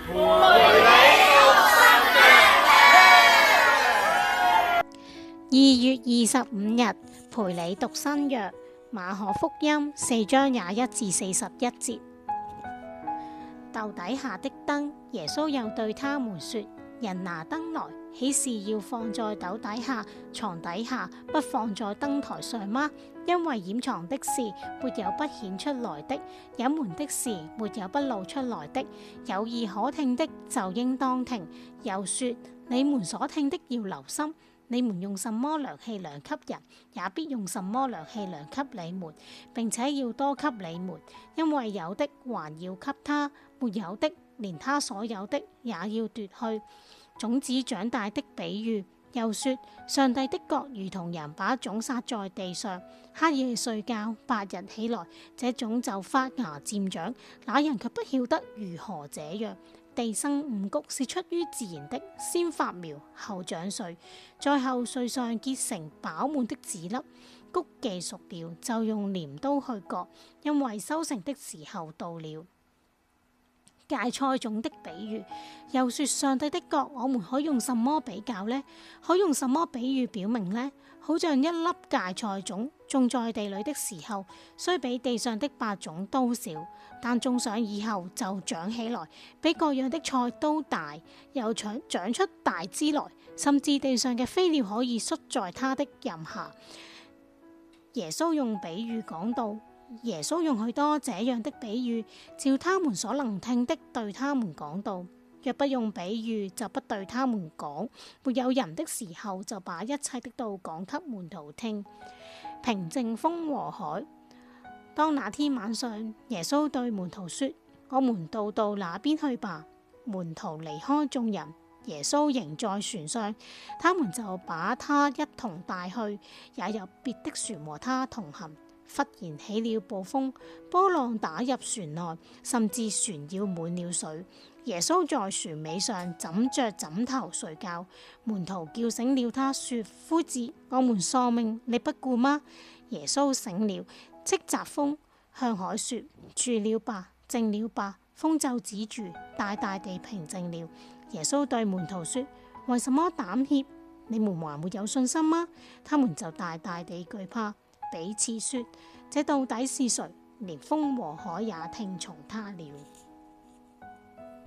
陪你讀新2月25日陪你讀新約，馬可福音4章21至41節。斗底下的燈，耶穌又對他們說：人拿燈來，豈是要放在斗底下、床底下，不放在燈台上嗎？因為掩藏的事沒有不顯出來的，隱瞞的事沒有不露出來的。有耳可聽的就應當聽。又說：你們所聽的要留心。你們用什麼量器量給人，也必用什麼量器量給你們，並且要多給你們，因為有的還要給他，沒有的連他所有的也要奪去。種子長大的比喻。又說：上帝的國如同人把種撒在地上，黑夜睡覺，白日起來，這種就發芽漸長，那人卻不曉得如何這樣。地生五穀是出於自然的，先發苗，後長穗，在後穗上結成飽滿的籽粒。穀既熟了，就用鐮刀去割，因為收成的時候到了。芥菜種的比喻。又說：上帝的國，我們可用什麼比較呢？可用什麼比喻表明呢？好像一粒芥菜種種在地裏的時候，雖比地上的百種都小，但種上以後就長起來，比各樣的菜都大，又長出大枝來，甚至地上嘅飛鳥可以摔在它的蔭下。耶穌用比喻講道。耶穌用許多這樣的比喻，照他們所能聽的對他們講道。若不用比喻，就不對他們講。沒有人的時候，就把一切的道講給門徒聽。平靜風和海。當那天晚上，耶穌對門徒說：我們到那邊去吧。門徒離開眾人，耶穌仍在船上，他們就把他一同帶去，也有別的船和他同行。忽然起了暴風，波浪打入船內，甚至船要滿了水。耶穌在船尾上枕着枕頭睡覺，門徒叫醒了他，說：夫子，我們喪命，你不顧嗎？耶穌醒了，斥責風，向海說：住了吧，靜了吧。風就止住，大大地平靜了。耶穌對門徒說：為什麼膽怯？你們還沒有信心嗎？他們就大大地懼怕，彼此說：這到底是誰？連風和海也聽從他了。